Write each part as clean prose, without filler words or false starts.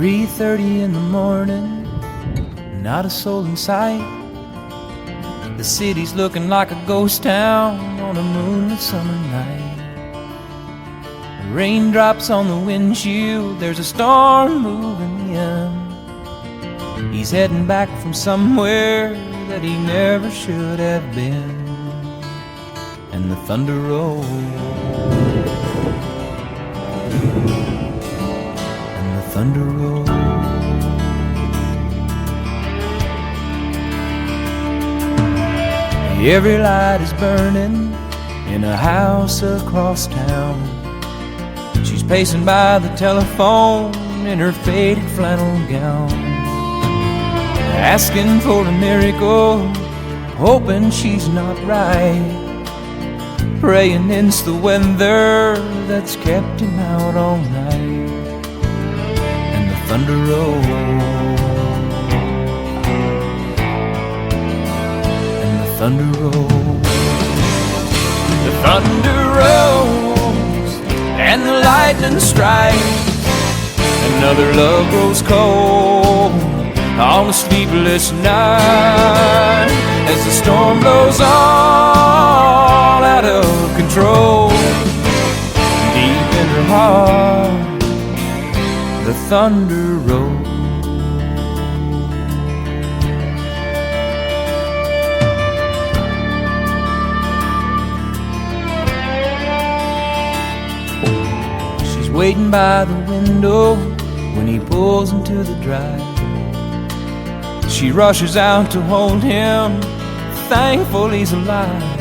3:30 in the morning, not a soul in sight. The city's looking like a ghost town on a moonlit summer night. Raindrops on the windshield, there's a storm moving in. He's heading back from somewhere that he never should have been. And the thunder rolls, and the thunder rolls. Every light is burning in a house across town. She's pacing by the telephone in her faded flannel gown, asking for a miracle, hoping she's not right, praying it's the weather that's kept him out all night. And the thunder rolls, and the thunder rolls. The thunder rolls, and the lightning strikes. Another love grows cold on a sleepless night, as the storm blows all out of control. Deep in her heart, the thunder rolls. She's waiting by the window when he pulls into the drive. She rushes out to hold him, thankful he's alive.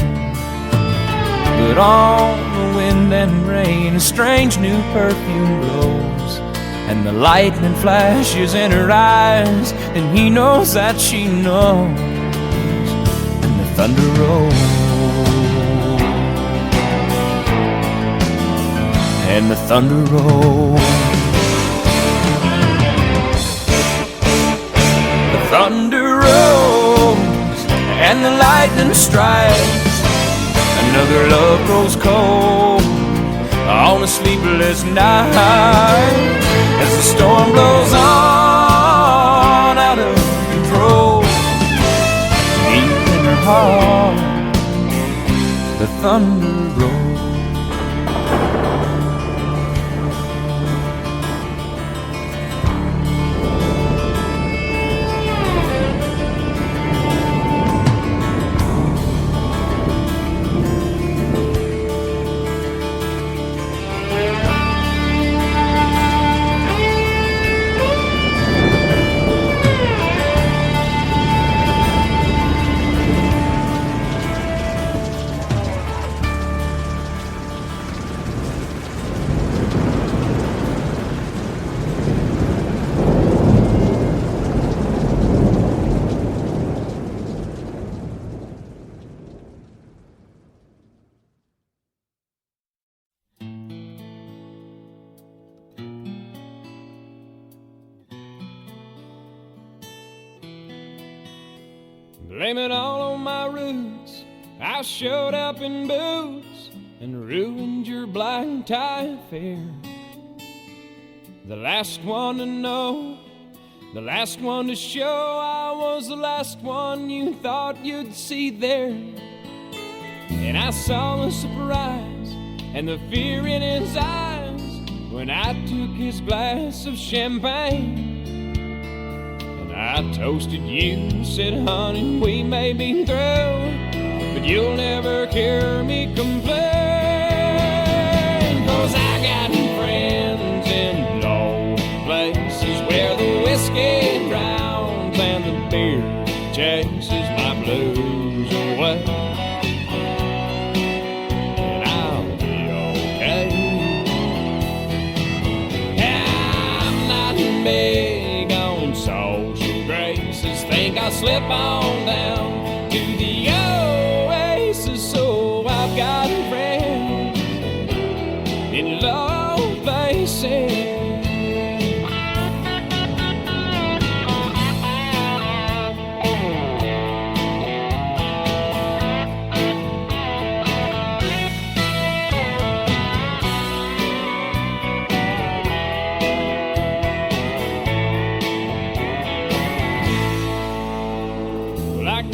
But on the wind and rain, a strange new perfume blows, and the lightning flashes in her eyes, and he knows that she knows. And the thunder rolls, and the thunder rolls. Thunder rolls, and the lightning strikes. Another love grows cold on a sleepless night, as the storm blows on out of control. Deep in her heart, the thunder rolls. Blame it all on my roots. I showed up in boots and ruined your black tie affair. The last one to know, the last one to show. I was the last one you thought you'd see there. And I saw the surprise and the fear in his eyes when I took his glass of champagne. I toasted you and said, honey, we may be through, but you'll never hear me complain. 'Cause I got friends in low places where the whiskey drowns and the beer chases my blues away. And I'll be okay. I'm not big on social graces. Think I'll slip on down to the oasis. So I've got a friend in low places.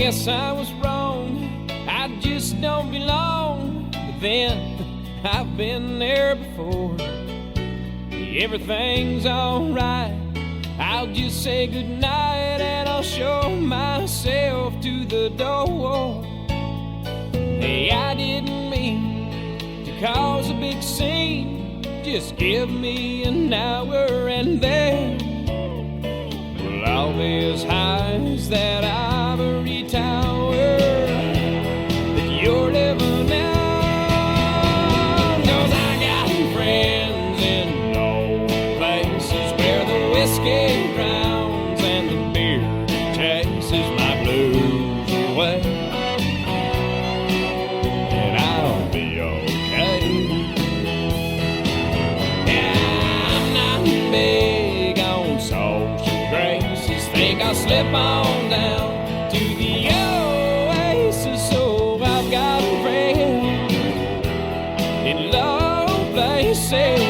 guess I was wrong, I just don't belong. But then, I've been there before. Everything's alright, I'll just say goodnight and I'll show myself to the door. Hey, I didn't mean to cause a big scene. Just give me an hour and then we'll all be as high as that ivory tower that you're living in. 'Cause I got friends in low places where the whiskey drowns and the beer chases my blues away. And I'll be okay. Yeah, I'm not big on social graces. Think I'll slip on down to the oasis. So I've got friends in low places.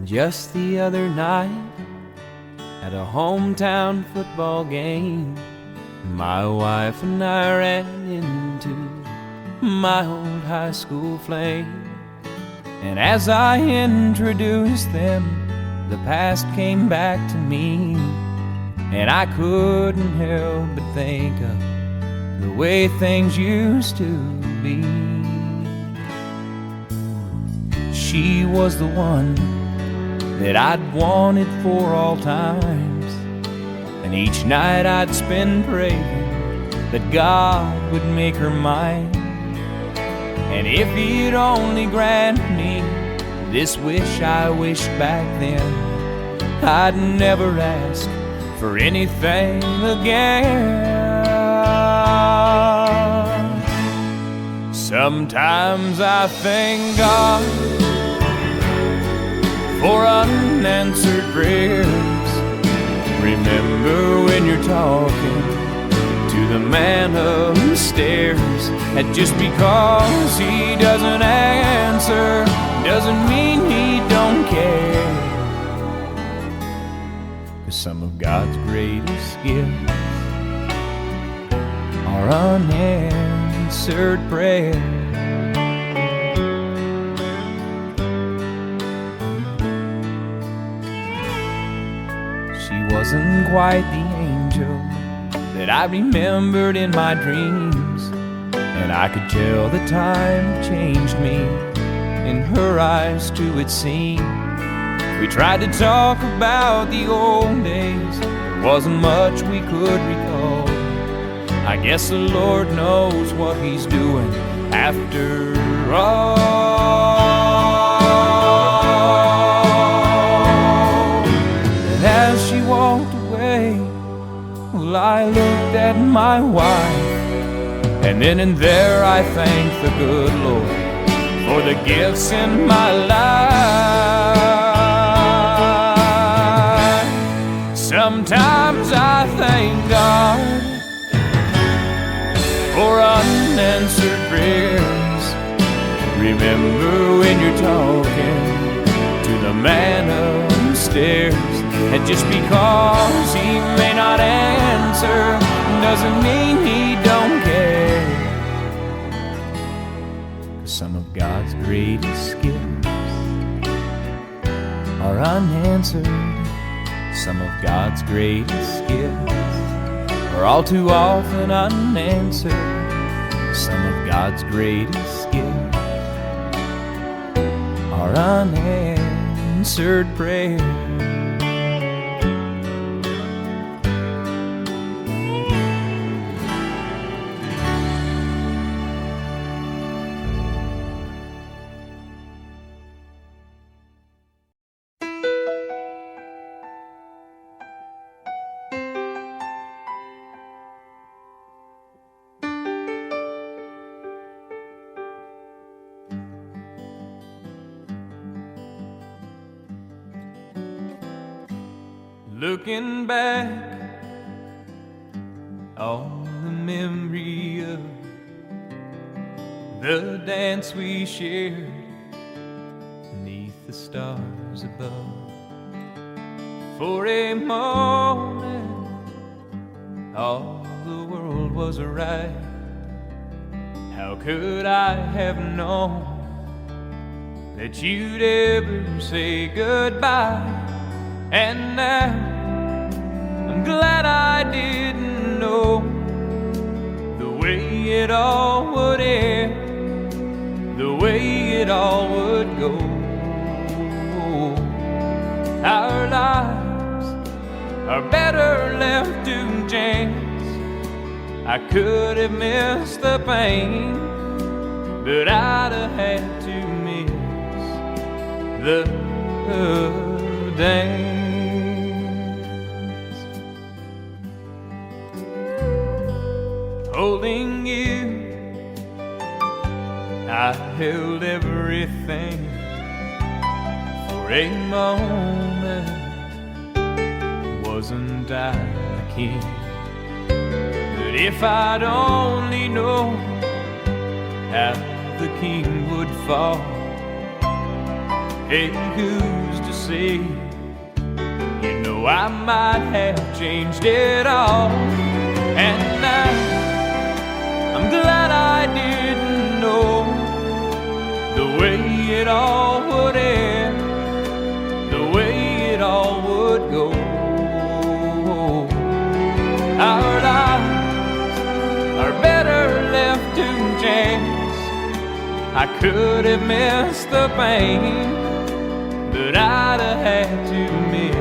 Just the other night, at a hometown football game, my wife and I ran into my old high school flame. And as I introduced them, the past came back to me, and I couldn't help but think of the way things used to be. She was the one that I'd wanted for all times, and each night I'd spend praying that God would make her mine. And if He'd only grant me this wish I wished back then, I'd never ask for anything again. Sometimes I thank God for unanswered prayers. Remember when you're talking to the man upstairs, that just because he doesn't answer doesn't mean he don't care. 'Cause some of God's greatest gifts are unanswered prayers. Wasn't quite the angel that I remembered in my dreams, and I could tell the time changed me. In her eyes too it seemed. We tried to talk about the old days, there wasn't much we could recall. I guess the Lord knows what He's doing after all. As she walked away, well, I looked at my wife, and then and there I thanked the good Lord for the gifts in my life. Sometimes I thank God for unanswered prayers. Remember when you're talking to the man upstairs, and just because he may not answer doesn't mean he don't care. Some of God's greatest gifts are unanswered. Some of God's greatest gifts are all too often unanswered. Some of God's greatest gifts are unanswered prayers. Looking back on the memory of the dance we shared beneath the stars above. For a moment, all the world was right. How could I have known that you'd ever say goodbye? And now I'm glad I didn't know the way it all would end, the way it all would go. Our lives are better left to chance. I could have missed the pain, but I'd have had to miss the dance. Holding you, I held everything for a moment. Wasn't I a king? But if I'd only known how the king would fall, hey, who's to say? You know I might have changed it all. And now I'm glad I didn't know the way it all would end, the way it all would go. Our lives are better left to chance. I could have missed the pain, but I'd have had to miss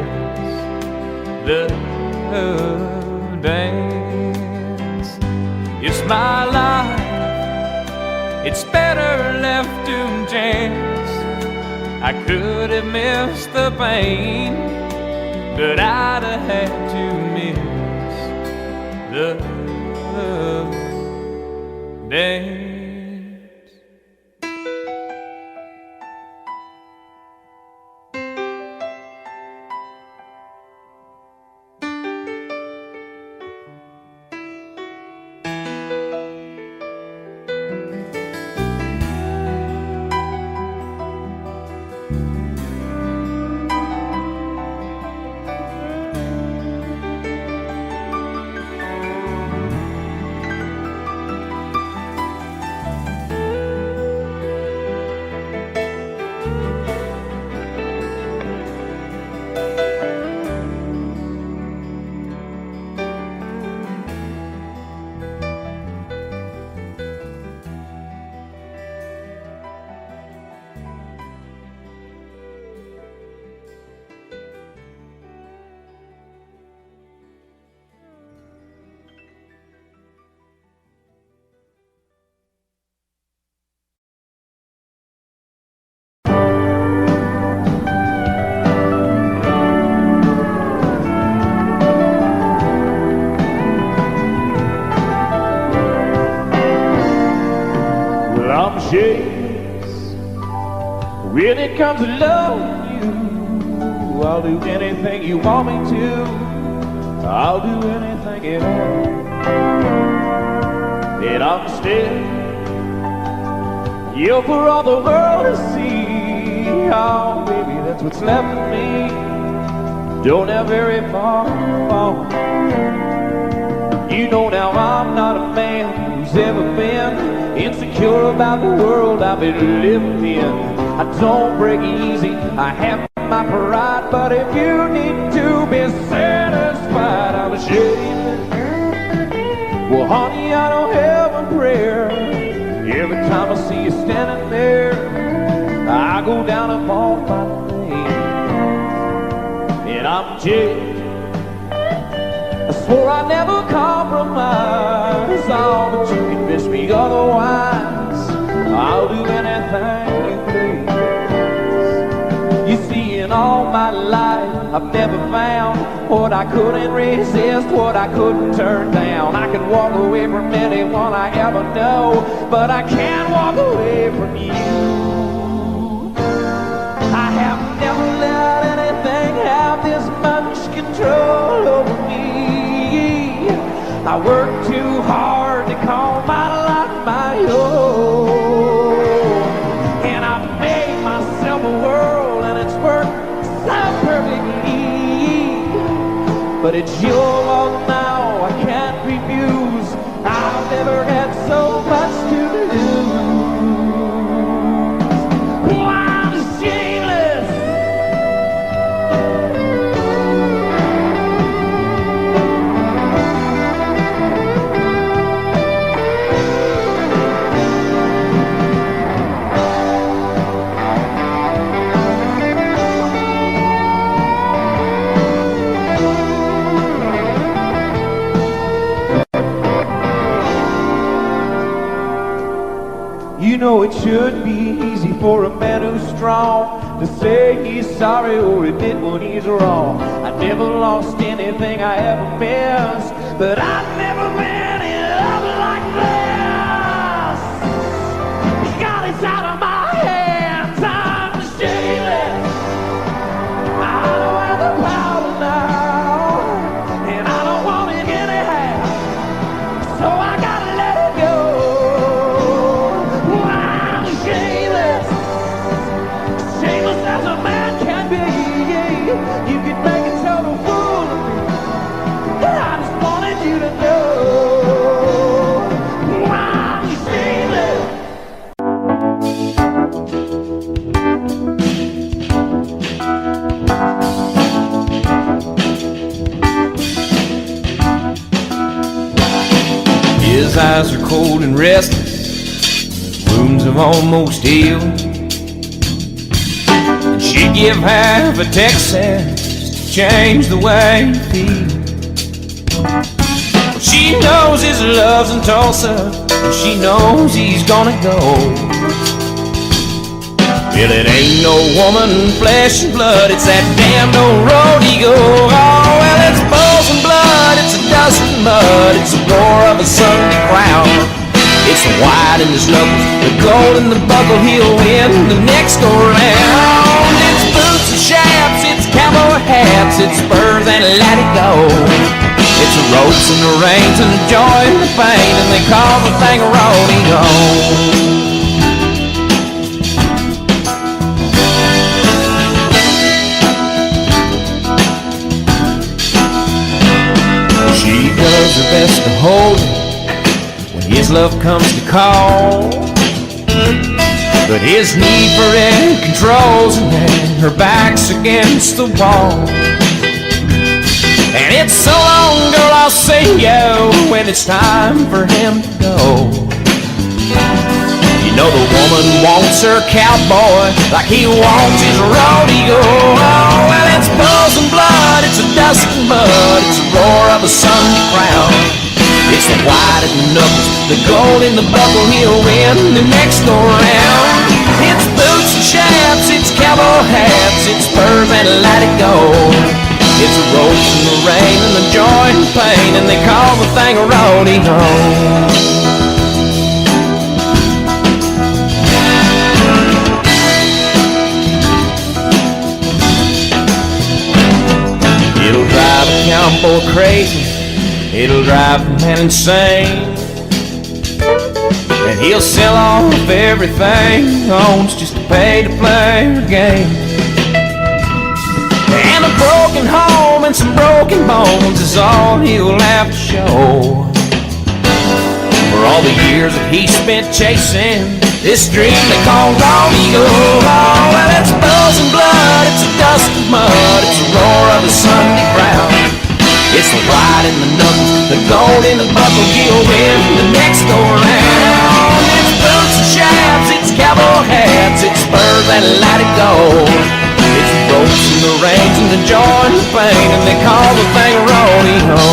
the dance. It's my life, it's better left to chance. I could have missed the pain, but I'd have had to miss the dance. Shakes When it comes to loving you, I'll do anything you want me to. I'll do anything at all. And I'm still, you're for all the world to see. Oh, baby, that's what's left of me. Don't have very far to fall. You know now I'm not a man who's ever been insecure about the world I've been living in. I don't break easy, I have my pride, but if you need to be satisfied, I'm ashamed. Well, honey, I don't have a prayer. Every time I see you standing there, I go down upon my knees. And I'm jaded, I swore I'd never compromise. Oh, but you convinced me otherwise. I'll do anything you please. You see, in all my life, I've never found what I couldn't resist, what I couldn't turn down. I could walk away from anyone I ever know, but I can't walk away from you. I have never let anything have this much control over me. I work too hard to call my life my own, and I've made myself a world, and it's worked so perfectly. But it's your world now, I can't refuse. I've never had so much to lose. Oh, I'm shameless. You know it should be easy for a man who's strong to say he's sorry or admit when he's wrong. I never lost anything I ever missed, but I've never been in love like this. God, it's out of my hands, I'm shameless. I don't have the power now, and I don't want it anyhow, so I gotta let it go. As a man can be, you can make a total fool of me. I just wanted you to know I'm shameless. His eyes are cold and restless, wounds have almost healed. She'd give half a Texas to change the way he feels. She knows his love's in Tulsa, and she knows he's gonna go. Well, it ain't no woman, flesh and blood, it's that damned old road he go. Oh, well, it's bulls and blood, it's a dust and mud, it's the roar of a Sunday crowd. It's the white in his knuckles, the gold in the buckle, he'll win the next go round. It's boots and chaps, it's cowboy hats, it's spurs and let it go. It's the ropes and the reins and the joy and the pain, and they call the thing a rodeo. She does her best to hold him when his love comes to call, but his need for it controls him, and her back's against the wall. And it's so long, girl, I'll see you when it's time for him to go. You know the woman wants her cowboy like he wants his rodeo. Oh, well, it's bulls and blood, it's a dust and mud, it's the roar of a Sunday crowd. It's the white in the knuckles, the gold in the buckle, he'll win the next go round. It's boots and chaps, it's cowboy hats, it's spurs and let it go. It's the ropes and the rain and the joy and the pain, and they call the thing a rodeo. go crazy, it'll drive the man insane. And he'll sell off everything he owns just to pay to play her game. And a broken home and some broken bones is all he'll have to show for all the years that he spent chasing this dream they call Dog Eagle. Oh, well, it's buzz and blood, it's a dust of mud, it's the roar of the Sunday crowd. It's the ride in the knuckles, the gold in the buckle, he'll win the next go round. It's boots and shafts, it's cowboy hats, it's spurs that let it go. It's the ropes and the reins and the joy and the pain, and they call the thing a rodeo.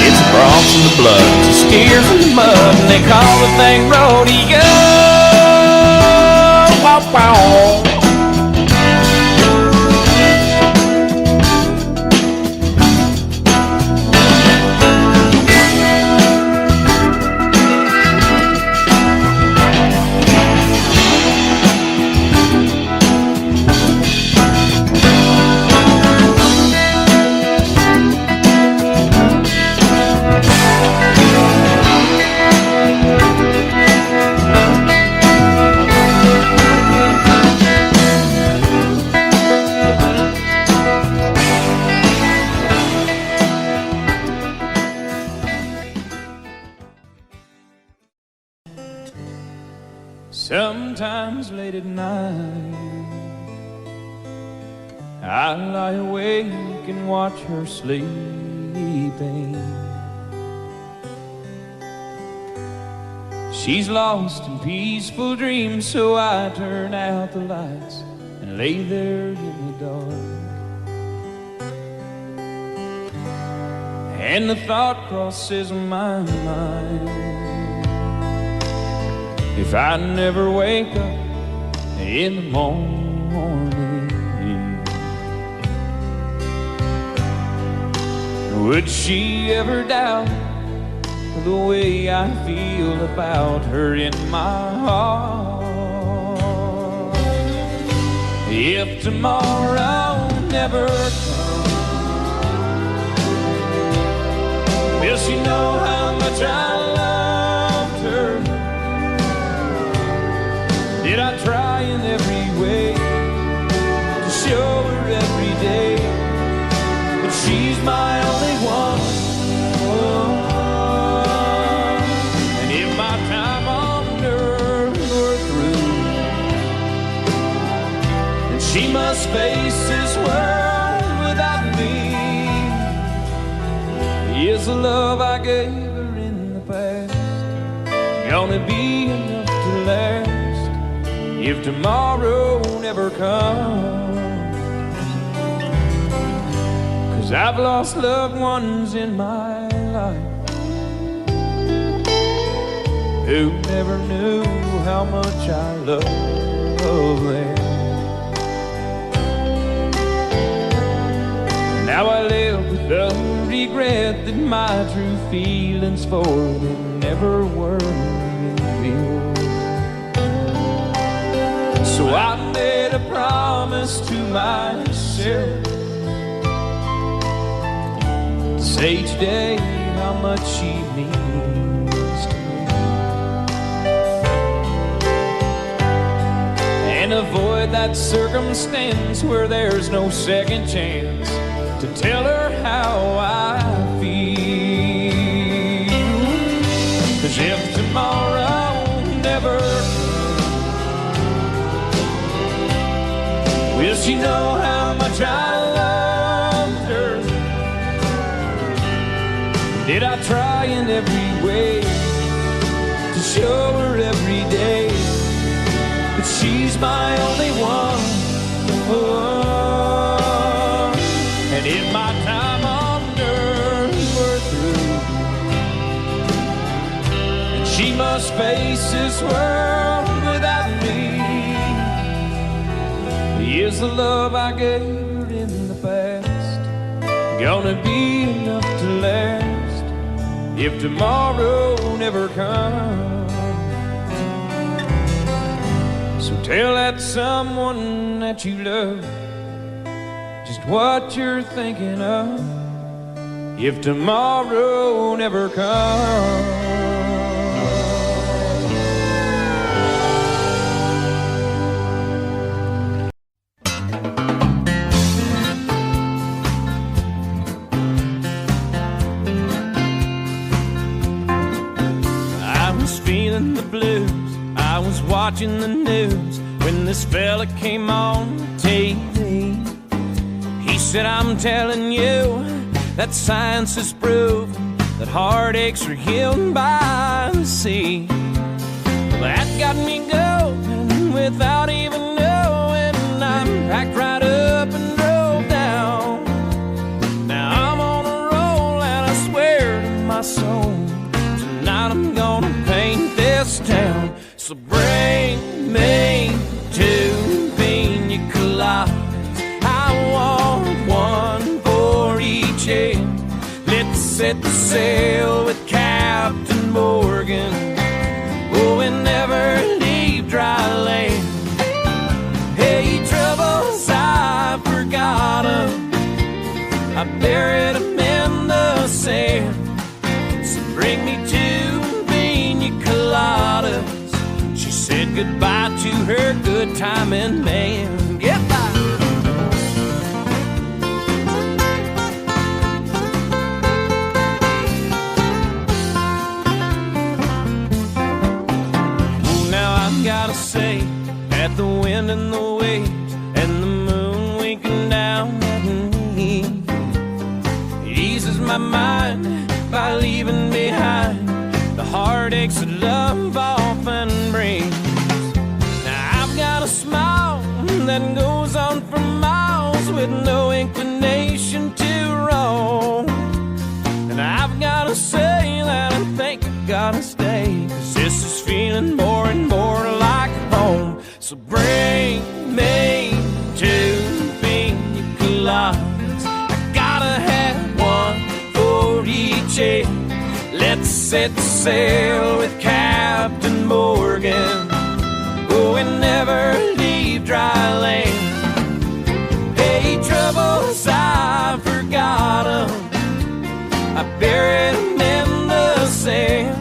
It's the broncs and the blood, it's the steers and the mud, and they call the thing rodeo. Wow, wow. Sometimes late at night I lie awake and watch her sleeping. She's lost in peaceful dreams, so I turn out the lights and lay there in the dark. And the thought crosses my mind, if I never wake up in the morning, would she ever doubt the way I feel about her in my heart? If tomorrow never comes, will she know how much I loved her? Did I try in every way to show her every day that she's my only one? Oh, and if my time on earth were through, then she must face this world without me. Is the love I gave her in the past gonna be enough to last if tomorrow never comes? 'Cause I've lost loved ones in my life who never knew how much I love them. Now I live with the regret that my true feelings for them never were revealed. So I made a promise to myself to say today how much she means to me, and avoid that circumstance where there's no second chance to tell her how I feel. 'Cause if tomorrow never comes, will she know how much I loved her? Did I try in every way to show her every day that she's my only one? Oh, and if my time on earth were through, and she must face this world without me, is the love I gave her in the past gonna be enough to last if tomorrow never comes? So tell that someone that you love, just just what you're thinking of if tomorrow never comes. I was feeling the blues, I was watching the news when this fella came on TV. He said, I'm telling you that science has proven that heartaches are healed by the sea. Well, that got me going without even knowing. I packed right up and drove down. Now I'm on a roll and I swear to my soul, tonight I'm gonna paint this town. So bring me two pina coladas. I want one for each head. Let's set the sail with Captain Morgan. Oh, and never leave dry land. Hey, troubles, I forgot 'em. I buried 'em in the sand. So bring me two pina coladas. She said goodbye to her good timing man. Goodbye. Gotta say, at the wind and the waves and the moon winking down at me, eases my mind by leaving behind the heartaches that love often brings. Now I've got a smile that goes on for miles with no inclination to roam, and I've gotta say that I think I gotta stay, 'cause this is feeling more and more like home. So bring me two pina coladas. I gotta have one for each head. Let's set sail with Captain Morgan. Oh, and never leave dry land. Hey, troubles, I forgot 'em. I buried 'em in the sand.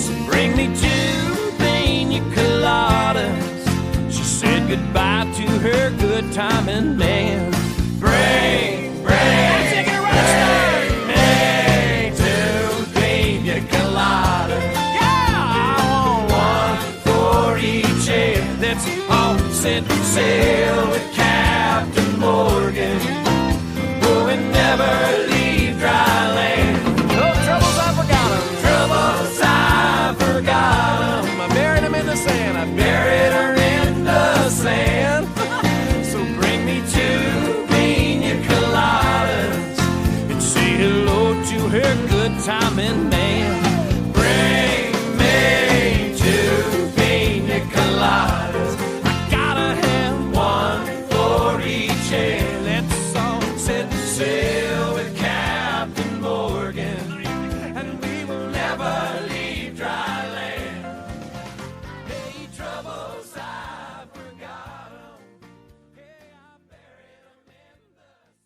So bring me two pina coladas. She said goodbye to her good timing man. Bring me two pina coladas. Yeah, I want one for each head. Let's all set sail with Captain Morgan. Oh, and never leave dry land. No troubles, I forgot 'em. Troubles, I forgot 'em. I buried 'em in the sand. I buried her in the sand. So bring me two pina coladas and say hello to her good timing man. Bring me two pina coladas. I gotta have one for each head. Let's all set sail with Captain Morgan, and we will never leave dry land. Hey, troubles, I forgot 'em. Hey, I buried 'em in the sand.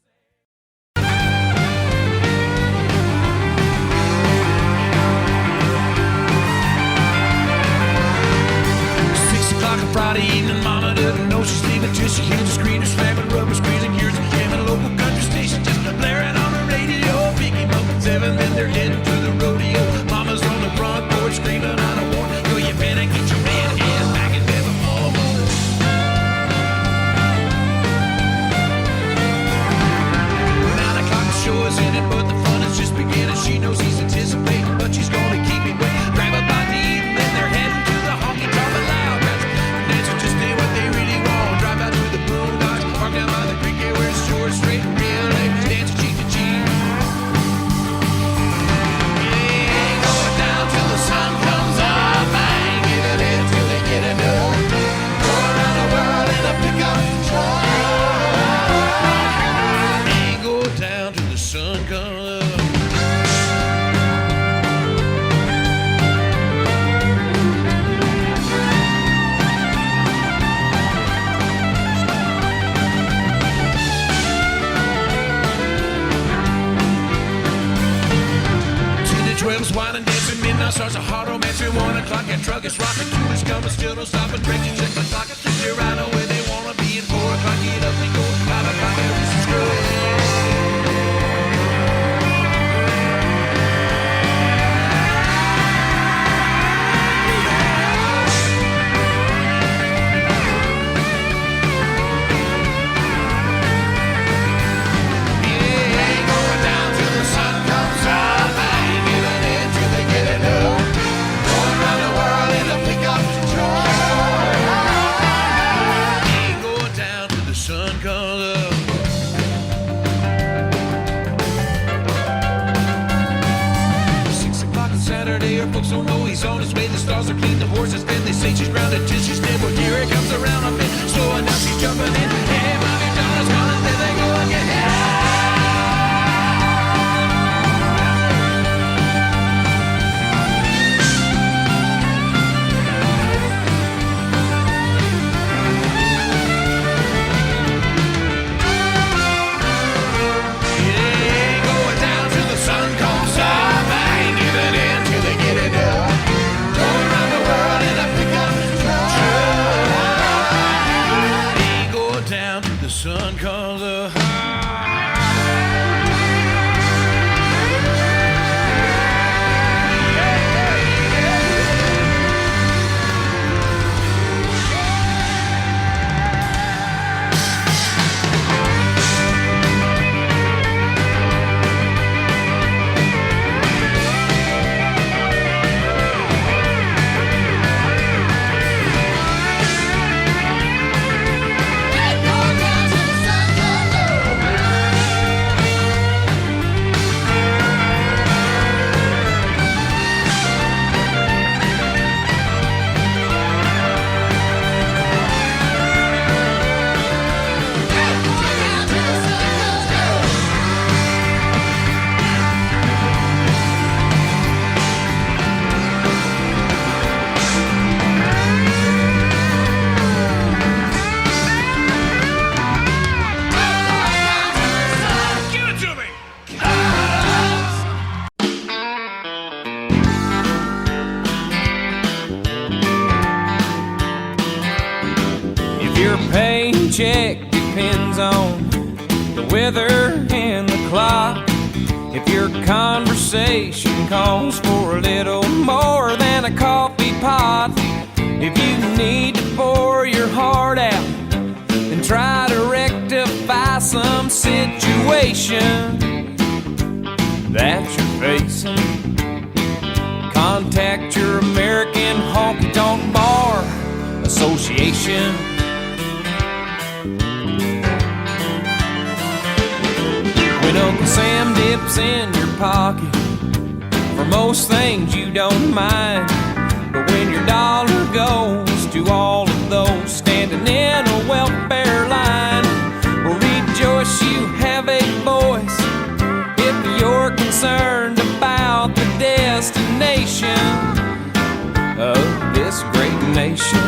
12's wine and dancing, midnight starts a hard romance at 1 o'clock. That truck is rocking, 2 is coming, still don't stop. And breaks you check the clock. 3 you're right away, they wanna be at 4 o'clock. Get up and go, 5 o'clock, and this is good. Folks don't know he's on his way. The stars are clean, the horses bend. They say she's grounded till she's dead. Well, here it comes around a bit. Slowing down, she's jumping in. Hey, mommy, Donna's gone, and there they go again. Sun comes up. Your paycheck depends on the weather and the clock. If your conversation calls for a little more than a coffee pot, if you need to pour your heart out and try to rectify some situation that you're facing, contact your American Honky Tonk Bar Association. When Uncle Sam dips in your pocket, for most things you don't mind, but when your dollar goes to all of those standing in a welfare line, well, rejoice, you have a voice if you're concerned about the destination of this great nation.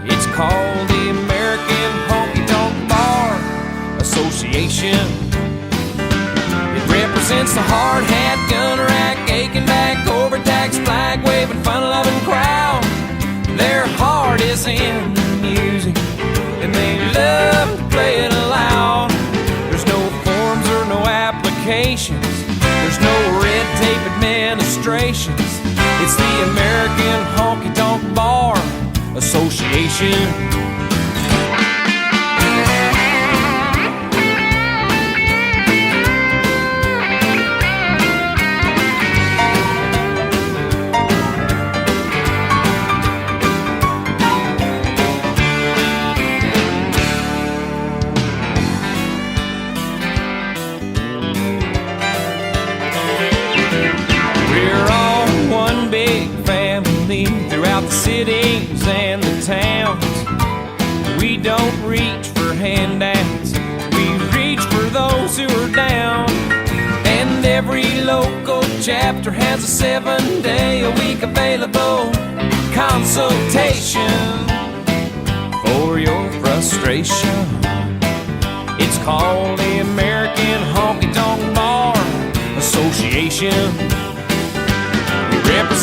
It's called the American Honky Tonk Bar Association. Represents the hard hat, gun rack, aching back, overtaxed, flag waving, fun loving crowd. Their heart is in the music, and they love to play it loud. There's no forms or no applications, there's no red tape administrations. It's the American Honky Tonk Bar Association. The cities and the towns, we don't reach for handouts, we reach for those who are down. And every local chapter has a 7-day-a-week available consultation for your frustration. It's called the American Honky Tonk Bar Association.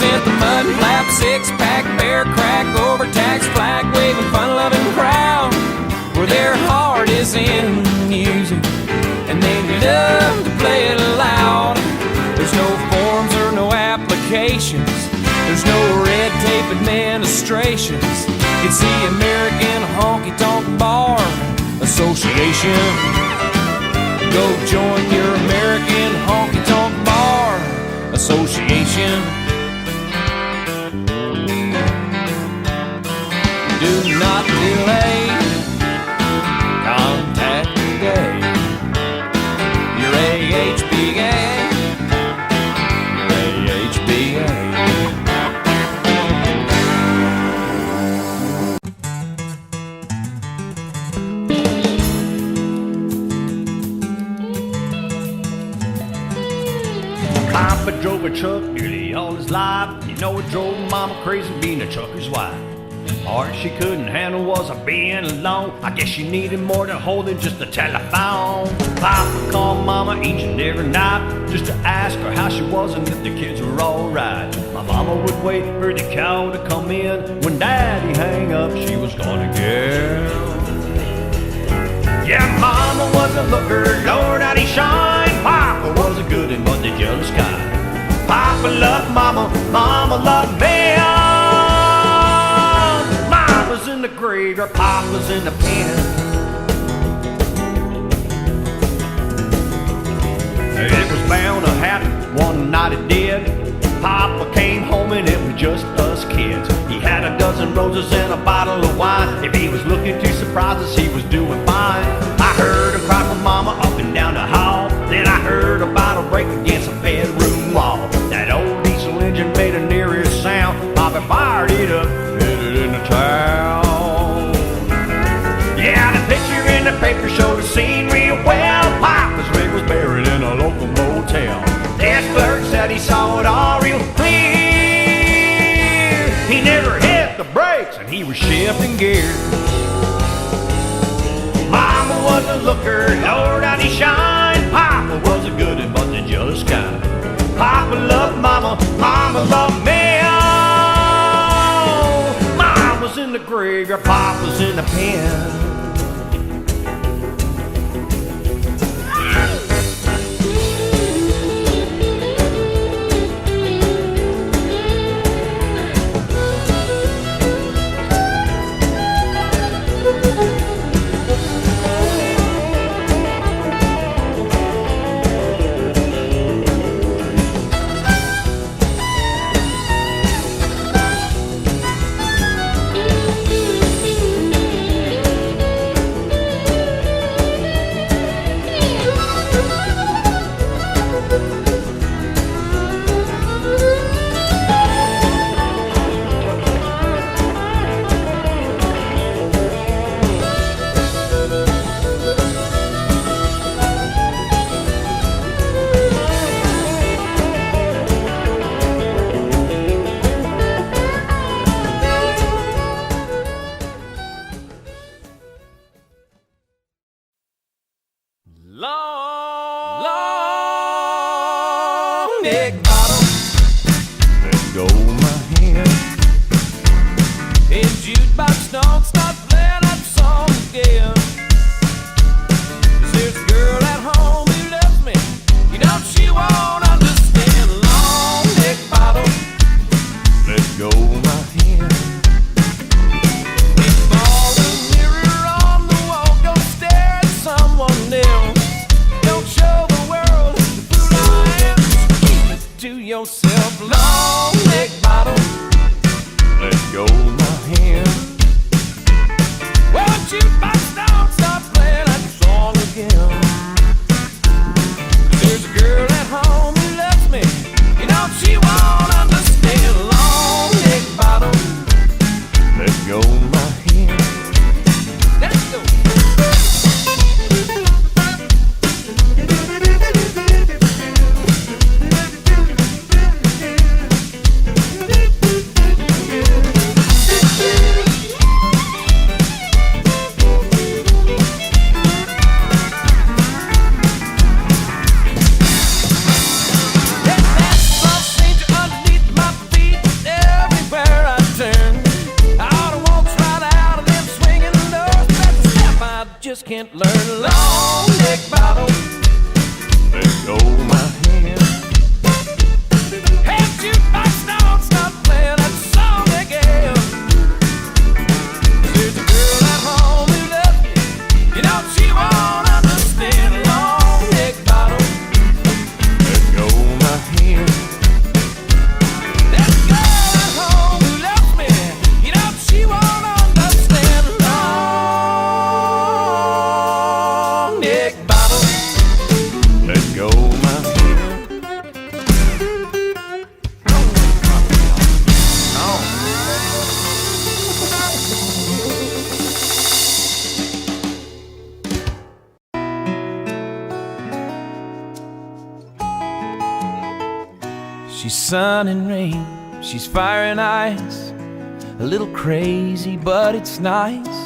represent the mud flap, six-pack, bear crack, overtaxed flag waving, fun-loving crowd, where their heart is in music and they love to play it loud. There's no forms or no applications, there's no red tape administrations. It's the American Honky Tonk Bar Association. Go join your American Honky Tonk Bar Association. Do not delay, contact today your AHBA, your AHBA. Papa drove a truck nearly all his life. You know it drove Mama crazy being a trucker's wife. Part she couldn't handle was a being alone. I guess she needed more than holding just a telephone. Papa called Mama each and every night just to ask her how she was and if the kids were alright. My mama would wait for the call to come in. When Daddy hang up, she was gone again. Yeah, Mama was a looker, Lord how he shine. Papa was a good and but the jealous guy. Papa loved Mama, Mama loved me. Mama's in the graveyard, Papa's in the pen. It was bound to happen, one night it did. Papa came home and it was just us kids. He had a dozen roses and a bottle of wine. If he was looking too surprised us, he was doing fine. I heard him cry for Mama up and down the hall. Then I heard a bottle break against a bedroom wall. That old diesel engine made a near sound. Papa fired it up, headed into town. Yeah, the picture in the paper showed the scene real well. Papa's rig was buried in a local motel. This clerk said he saw it all real clear. He never hit the brakes and he was shifting gears. Mama was a looker, Lord how he shine. Papa was a good and but the jealous kind. Papa loved Mama, Mama loved me. Oh, Mama's in the graveyard, Papa's in the pen. Long neck bottle, let go my hand. Hey, jukebox, don't stop playing that song again. 'Cause there's a girl at home who loves me, you know she won't understand. Long neck bottle, let go my hand. Before the mirror on the wall, don't stare at someone else. Don't show the world the fool I am. Keep it to yourself. Long neck bottle, let go my hand. Well, jukebox, don't stop playing that song again. 'Cause there's a girl at home who loves me, you know she won't understand. Long neck bottle, let go my hand. Let's go. can't learn. Long neck bottle, let go my hand. Hey, jukebox, don't stop playing that song again. There's a girl at home who loves me, you know she won't understand. Long neck bottle, let go my hand. That girl at home who loves me, you know she won't understand. Long neck bottle, let go my hand. She's sun and rain, she's fire and ice. A little crazy, but it's nice.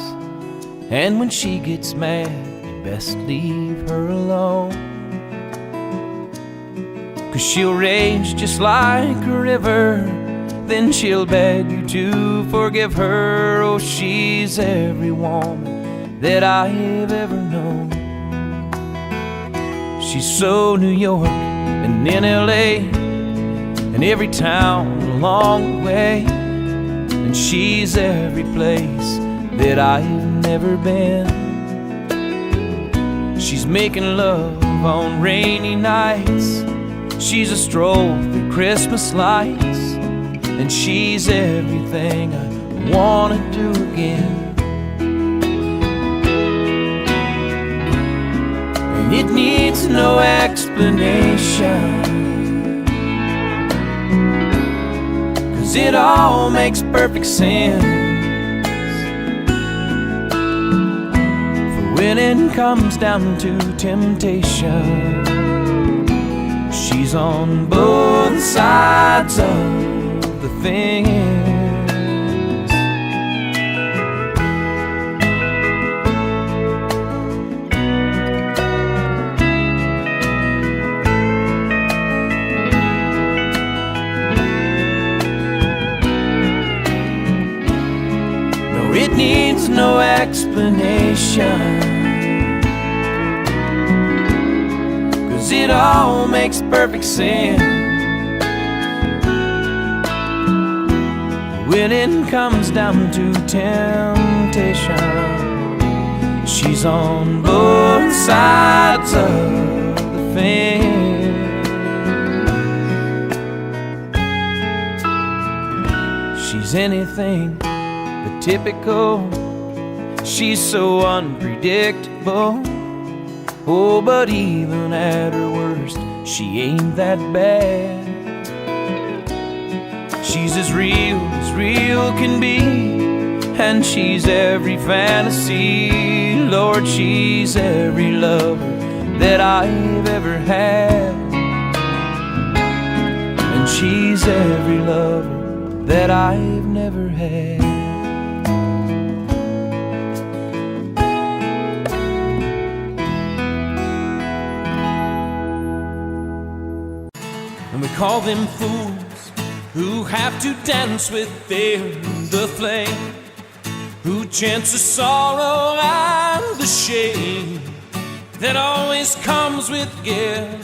And when she gets mad, you best leave her alone. 'Cause she'll rage just like a river, then she'll beg you to forgive her. Oh, she's every woman that I've ever known. She's so New York and in LA and every town along the way, and she's every place that I've never been. She's making love on rainy nights, she's a stroll through Christmas lights, and she's everything I wanna do again. And it needs no explanation, it all makes perfect sense. For when it comes down to temptation, she's on both sides of the fence. It needs no explanation, 'cause it all makes perfect sense. When it comes down to temptation, she's on both sides of the fence. She's anything typical, she's so unpredictable. Oh, but even at her worst, she ain't that bad. She's as real can be, and she's every fantasy. Lord, she's every lover that I've ever had, and she's every lover that I've never had. And we call them fools who have to dance with fear and the flame, who chance the sorrow and the shame that always comes with getting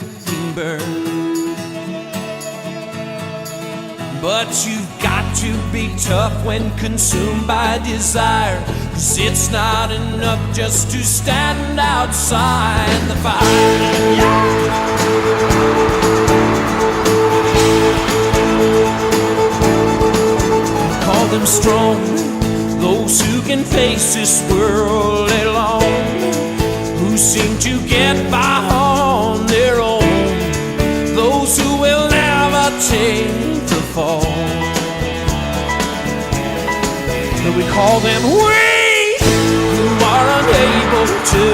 burned. But you've got to be tough when consumed by desire, 'cause it's not enough just to stand outside the fire. Call them strong, those who can face this world alone, who seem to get by on their own, those who will never take the fall. We call them weak, who are unable to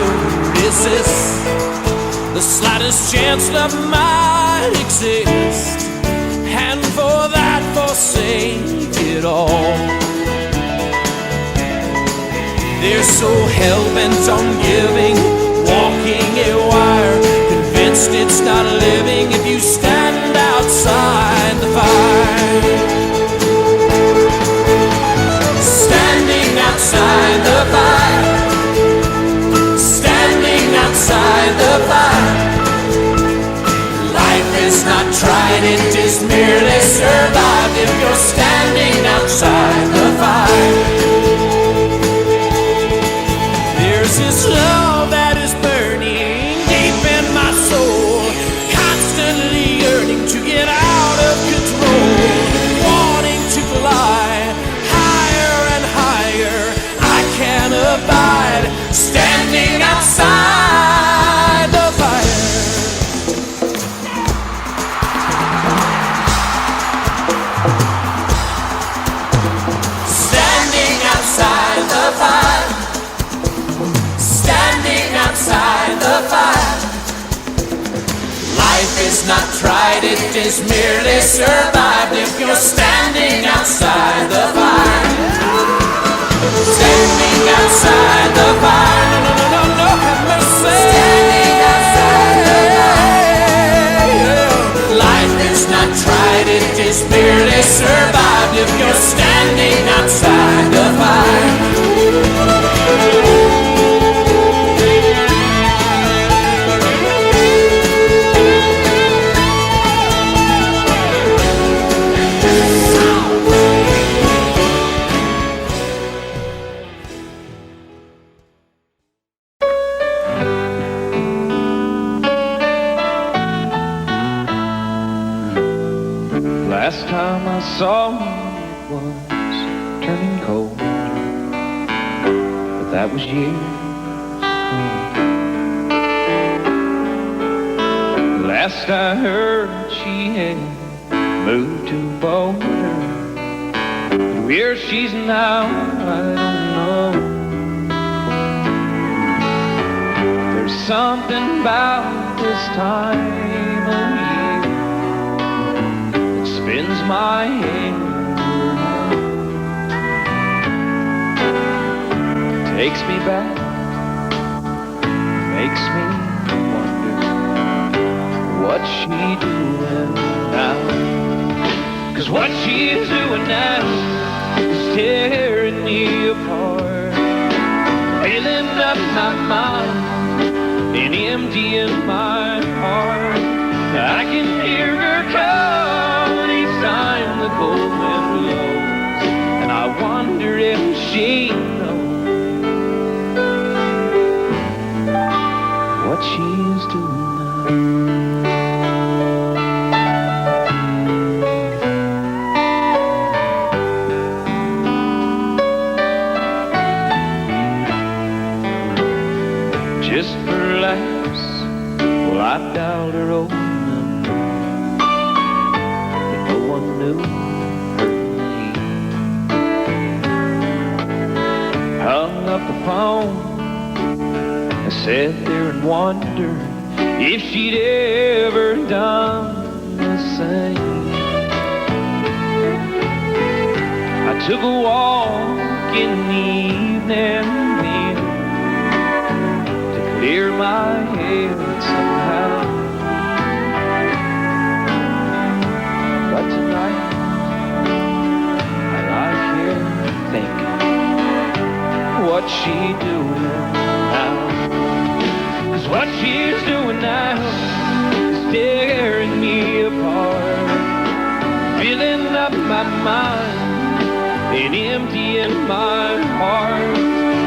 resist the slightest chance love might exist, and for that forsake it all. They're so hell-bent on giving, walking a wire, convinced it's not living if you stand outside the fire. Standing outside the fire, not tried, it just merely survived if you're standing outside the fire. There's this love that is burning deep in my soul, constantly yearning to get out of control, wanting to fly higher and higher. I can't abide standing outside the fire. Standing outside the fire. Standing outside the fire. Life is not tried, it is merely survived if you're standing outside the fire. Standing outside the fire. No, no, no, no, no, have mercy. Standing outside the fire. Life is not tried, it is merely survived if you're standing outside the fire. Last time I saw it was turning cold, but that was years ago. Last I heard she had moved to Boulder, but where she's now I don't know. There's something about this time of year spins my head around, takes me back, makes me wonder what she doing now. 'Cause what she's doing now is tearing me apart, filling up my mind and emptying my heart. I can hear her call each time the cold wind blows, and I wonder if she knows what she's doing now. Just for laughs, well, I dialed her old number, but no one knew her name. Hung up the phone, I sat there and wondered if she'd ever done the same. I took a walk in the evening wind to clear my head somehow. But tonight I lie here thinking, what's she doing now? 'Cause what she's doing now is tearing me apart, filling up my mind and emptying my heart.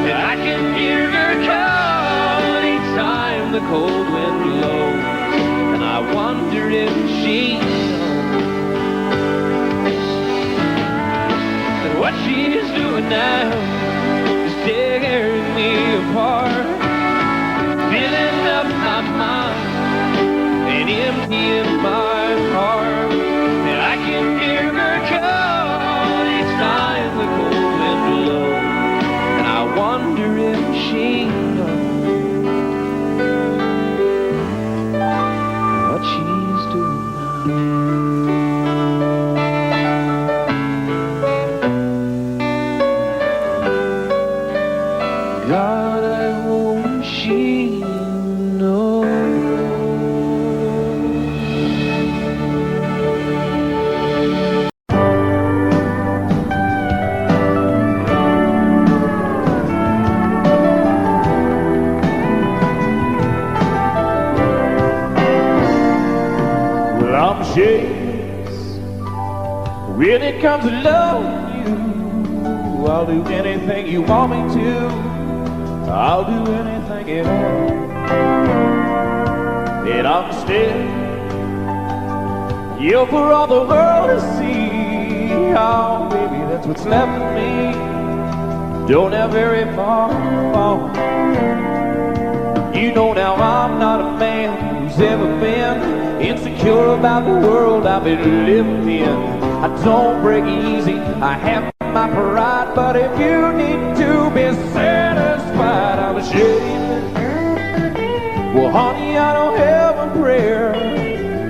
And I can hear her call each time the cold wind blows, and I wonder if she knows that what she's doing now is tearing me apart, filling up my mind and emptying my heart. And I can hear her call each time the cold wind blows, and I wonder if she knows what she's doing now. shameless. When it comes to loving you, I'll do anything you want me to. I'll do anything at all. And I'm still, you for all the world to see. Oh, baby, that's what's left of me. Don't have very far to fall. You know now I'm not a man who's ever been insecure about the world I've been living in. I don't break easy, I have my pride, but if you need to be satisfied, I'm ashamed. Well, honey, I don't have a prayer.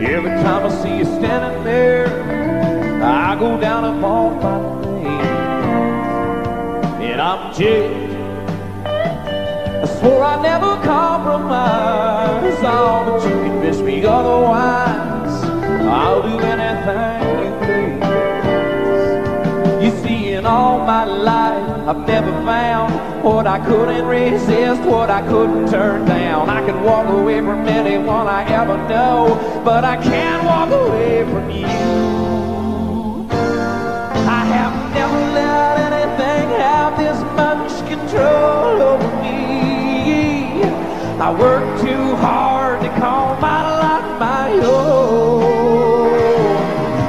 Every time I see you standing there, I go down upon my knees. And I'm jaded. I swore I'd never compromise. Oh, but you convinced me otherwise. I'll do anything you please. You see, in all my life, I've never found what I couldn't resist, what I couldn't turn down. I can walk away from anyone I ever know, but I can't walk away from you. I have never let anything have this much control over me. I work too hard to call my life my own,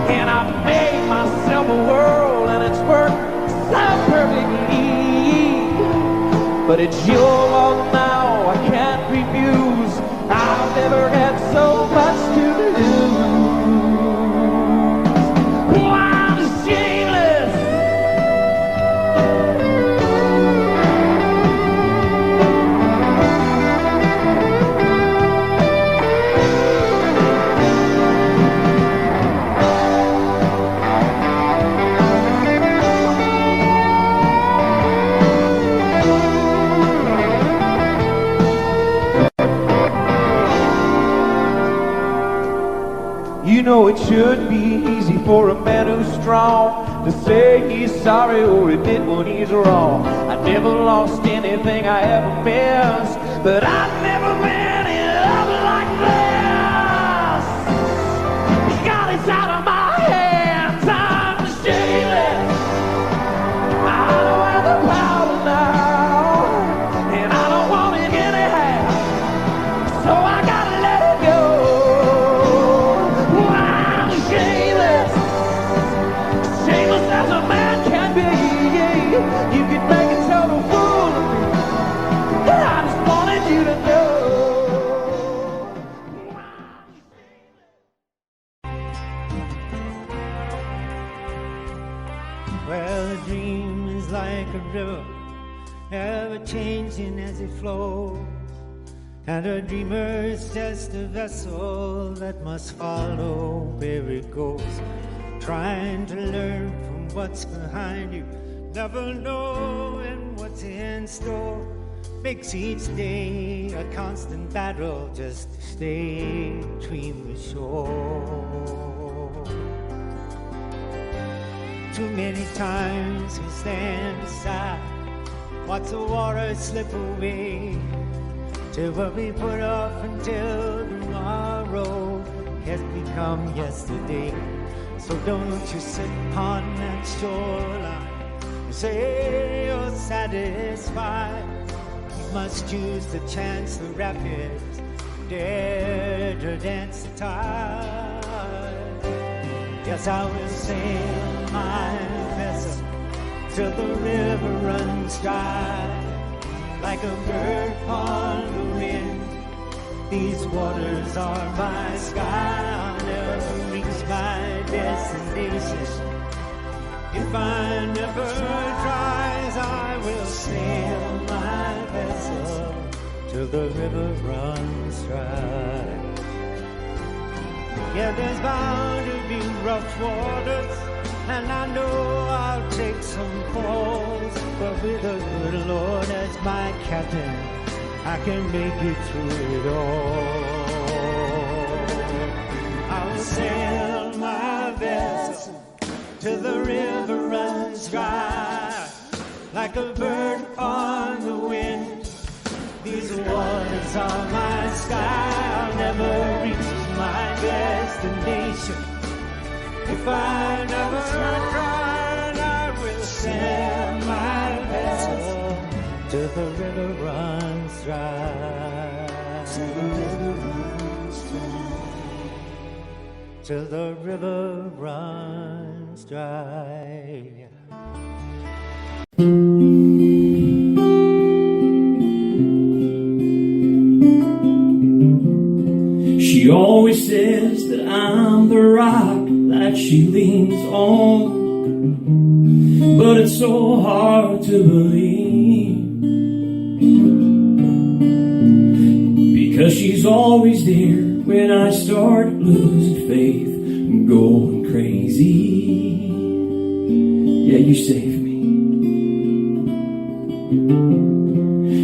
and I've made myself a world, and it's worked so perfectly. But it's your world now, I can't refuse. I've never had so much to lose. Oh, I'm shameless. You know it should be easy for a man who's strong to say he's sorry or admit when he's wrong. I never lost anything I ever missed, but I've never been in love like this. God, it's out of my hands. I'm shameless. I don't have the power now, and I don't want it anyhow, so I gotta let it go. Shameless as a man can be. You can make a total fool of me. I just wanted you to know. Well, a dream is like a river, ever changing as it flows. And a dreamer is just a vessel that must follow where it goes. Trying to learn from what's behind you, never knowing what's in store, makes each day a constant battle just to stay between the shore. Too many times we stand aside, watch the water slip away, till what we put off until tomorrow has become yesterday. So don't you sit upon that shoreline and say you're satisfied. You must choose the chance, the rapids, dare to dance the tide. Yes, I will sail my vessel till the river runs dry. Like a bird upon the wind, these waters are my sky. I'll never reach my destination if I never tries. I will sail my vessel till the river runs dry. Yeah, there's bound to be rough waters, and I know I'll take some falls, but with the good Lord as my captain, I can make it through it all. I'll sail my vessel till the river runs dry. Like a bird upon the wind, these waters are my sky. I'll never reach my my destination. If I never return, I will send my vessel till the river runs dry. Till the river runs dry. She always says that I'm the rock that she leans on, but it's so hard to believe, because she's always there when I start losing faith and going crazy. Yeah, you save me.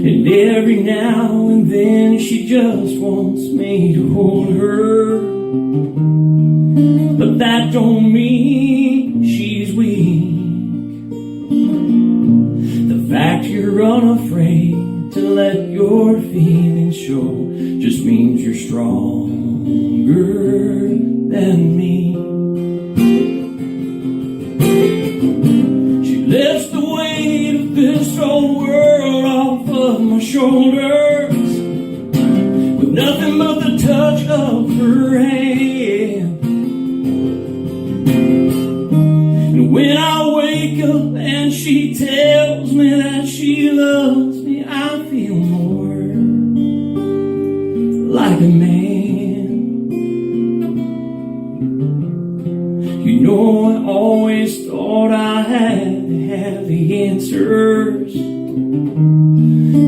And every now and then she just wants me to hold her, but that don't mean she's weak. The fact you're unafraid to let your feelings show just means you're stronger than me. She lifts the weight of this whole world off of my shoulders with nothing but the touch of her hand. And when I wake up and she tells me that she loves me, I feel more like a man. You know, I always thought I had to have the answers,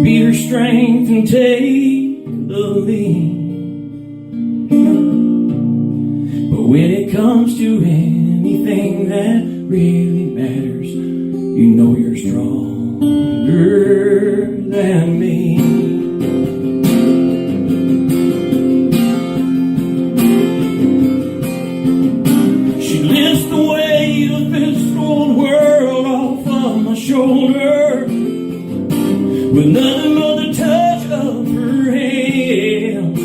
be her strength and take the lead. But when it comes to anything that really matters, you know you're stronger than me. She lifts the weight of this old world off of my shoulder with nothing but the touch of her hand.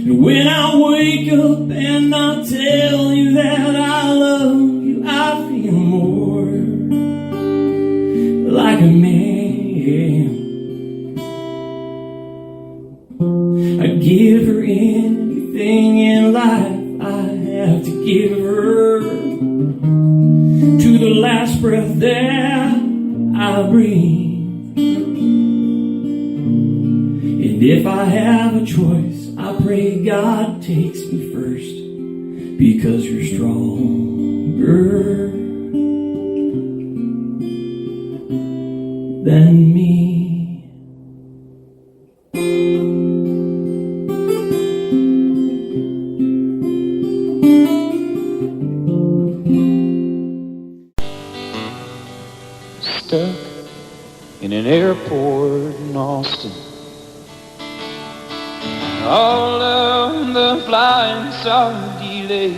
And when I wake up and I tell you that I love you, I feel more like a man. I'd give her anything in life I have to give her, to the last breath that I breathe. And if I have a choice, I pray God takes me first, because you're stronger than me. Stuck in an airport in Austin, all of the flights are delayed,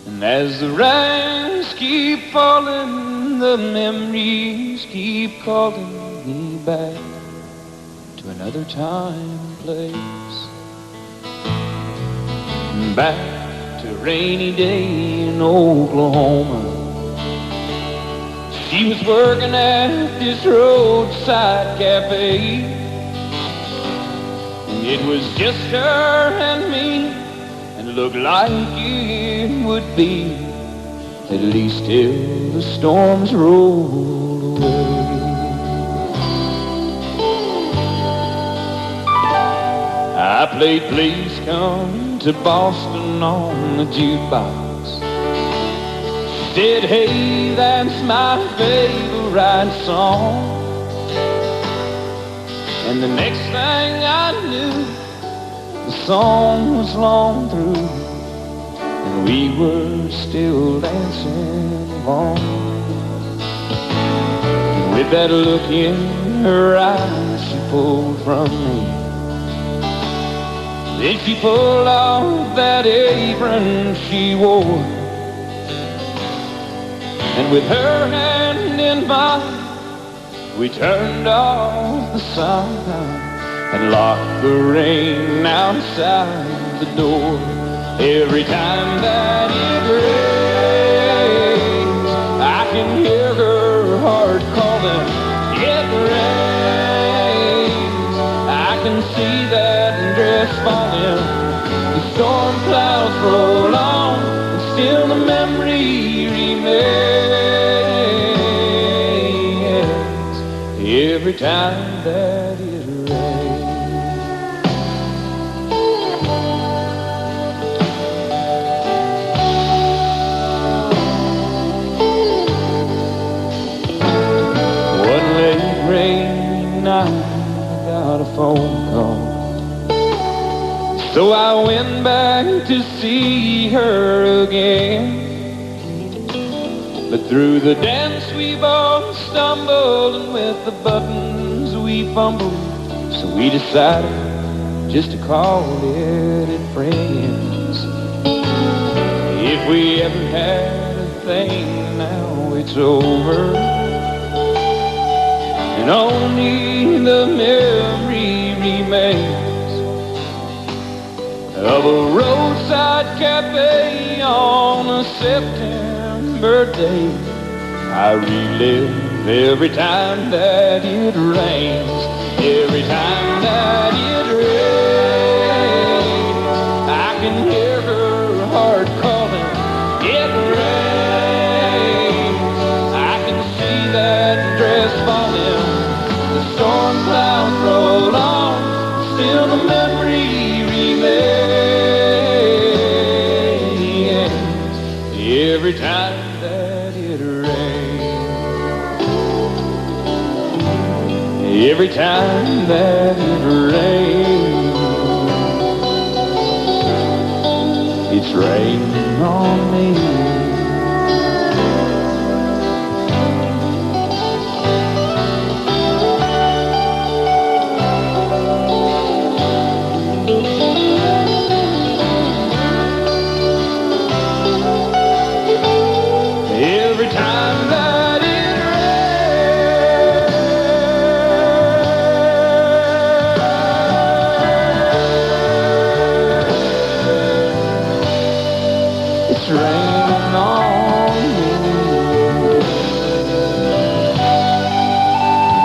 and as the rains keep falling, the memories keep calling me back to another time and place, back to a rainy day in Oklahoma. She was working at this roadside cafe, and it was just her and me, and it looked like it would be, at least till the storms rolled away. I played Please Come to Boston on the jukebox. Said, hey, that's my favorite song. And the next thing I knew, the song was long through, and we were still dancing along. And with that look in her eyes she pulled from me, then she pulled off that apron she wore, and with her hand in mine, we turned off the sign and lock the rain outside the door. Every time that it rains, I can hear her heart calling. It rains, I can see that dress falling. The storm clouds roll on, and still the memory remains. Every time that it rains. One late rainy night, I got a phone call. So I went back to see her again. But through the dance we both stumbled, and with the buttons we fumbled. So we decided just to call it friends. If we ever had a thing, now it's over, and only the memory remains of a roadside cafe on a September day. I relive every time that it rains. Every time that it rains, I can hear her heart calling. It rains, I can see that dress falling. The storm clouds roll on, still the memory remains. Every time that it rains, every time that it rains, it's raining on me. Every time that it rains, it's raining on me.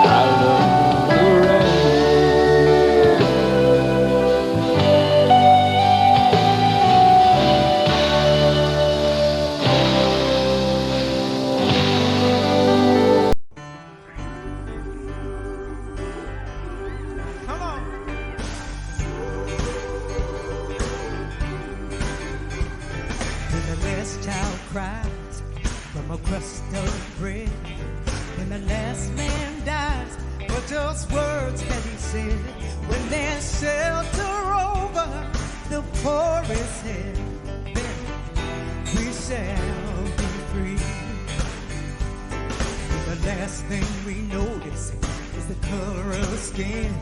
I love the rain. Come on. When the last child cries from a crust of bread, when the last man dies for just words that he said, when there's shelter over the poorest head, then we shall be free. The last thing we notice is the color of skin,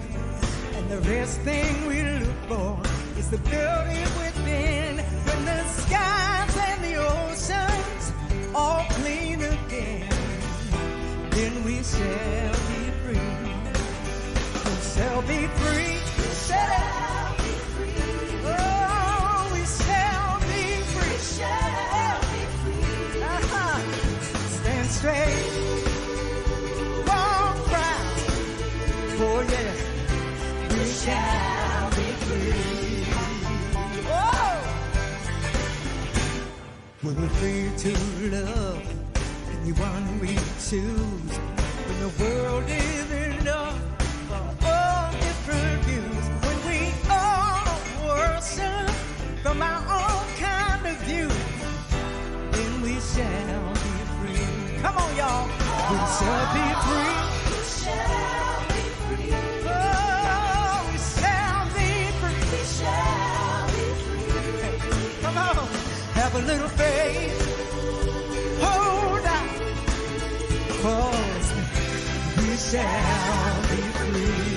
and the rest thing we look for is the beauty within. When the skies and the oceans all clean again, then we shall be free. We shall be free. We shall be free. Oh, we shall be free. We shall be free. Stand straight. Walk right. Oh, yes. We shall be free. Oh! We're free to love anyone we choose. When the world is enough for all different views. When we all worship from our own kind of view, then we shall be free. Come on, y'all. We shall be free. We shall be free. Oh, we shall be free. We shall be free. Come on. Have a little faith. Hold on. 'Cause we shall be free.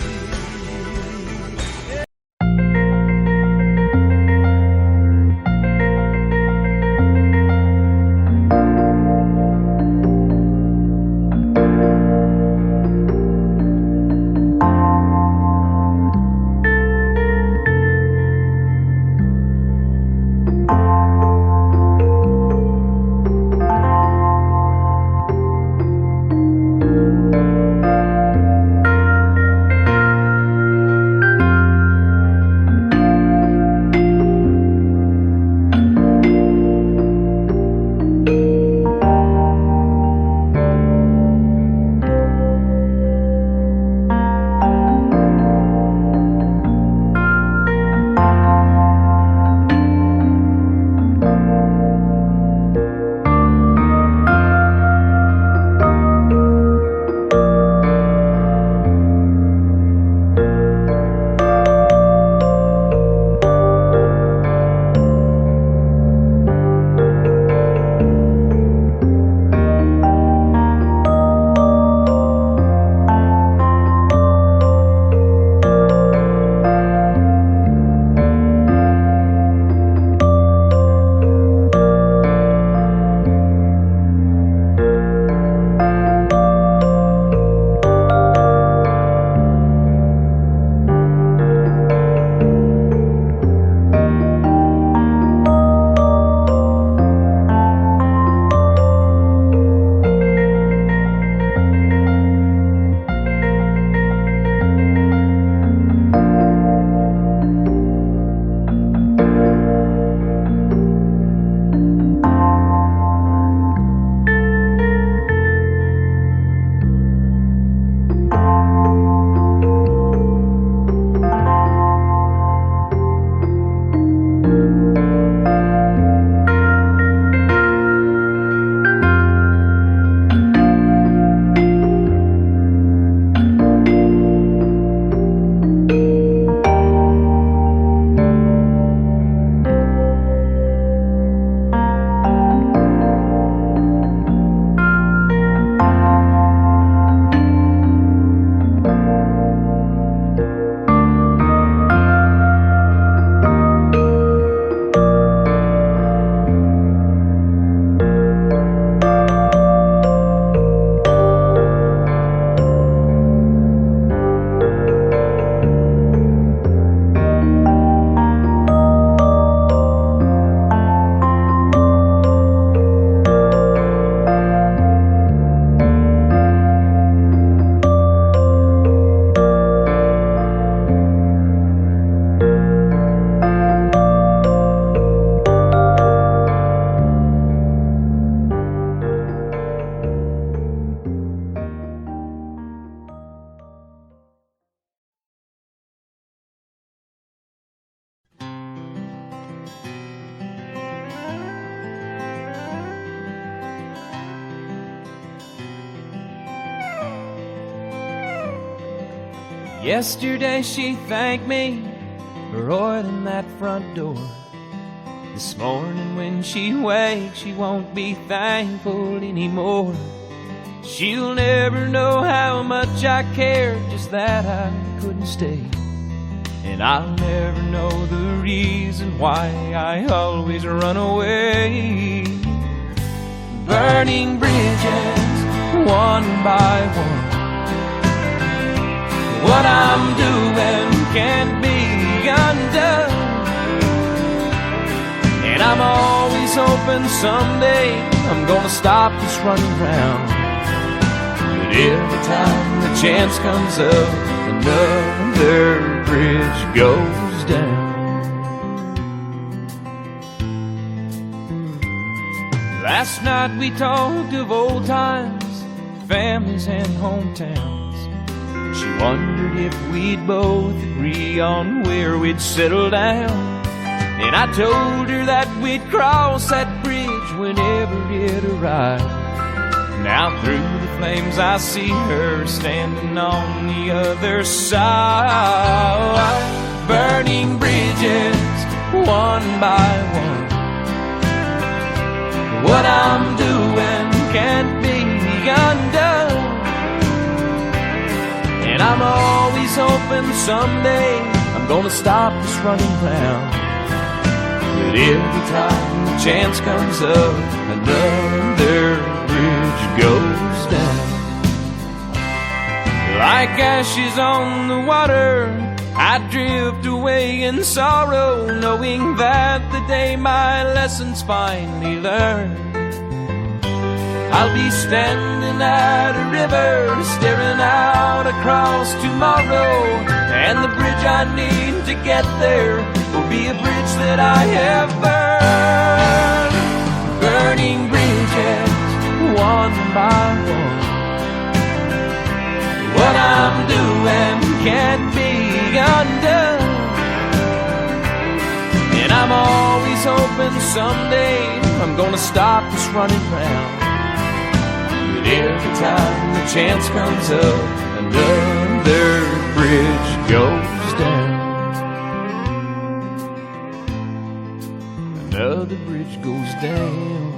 Yesterday she thanked me for oiling that front door. This morning when she wakes, she won't be thankful anymore. She'll never know how much I cared, just that I couldn't stay. And I'll never know the reason why I always run away. Burning bridges, one by one. What I'm doing can't be undone. And I'm always hoping someday I'm gonna stop this running round. But every time the chance comes up, another bridge goes down. Last night we talked of old times, families and hometowns. She wondered if we'd both agree on where we'd settle down. And I told her that we'd cross that bridge whenever it arrived. Now through the flames I see her standing on the other side. Burning bridges, one by one. What I'm doing can't be undone. And I'm always hoping someday I'm gonna stop this running round. But every time the chance comes up, another bridge goes down. Like ashes on the water, I drift away in sorrow, knowing that the day my lesson's finally learned, I'll be standing at a river, staring out across tomorrow. And the bridge I need to get there will be a bridge that I have burned. Burning bridges, one by one. What I'm doing can't be undone. And I'm always hoping someday I'm gonna stop this running round. But every time the chance comes up, another bridge goes down. Another bridge goes down.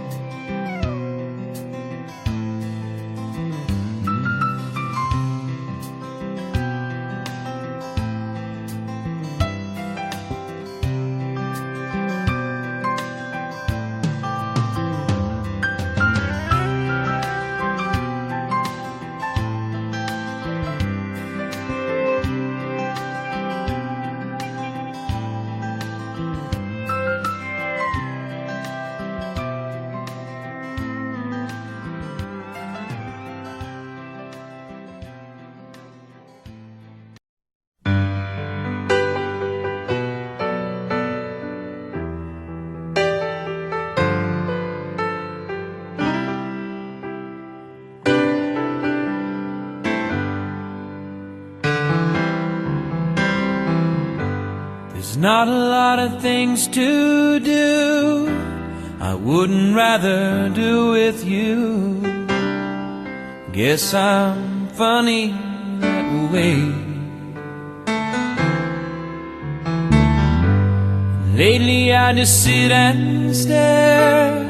There's not a lot of things to do I wouldn't rather do with you. Guess I'm funny that way. Lately I just sit and stare.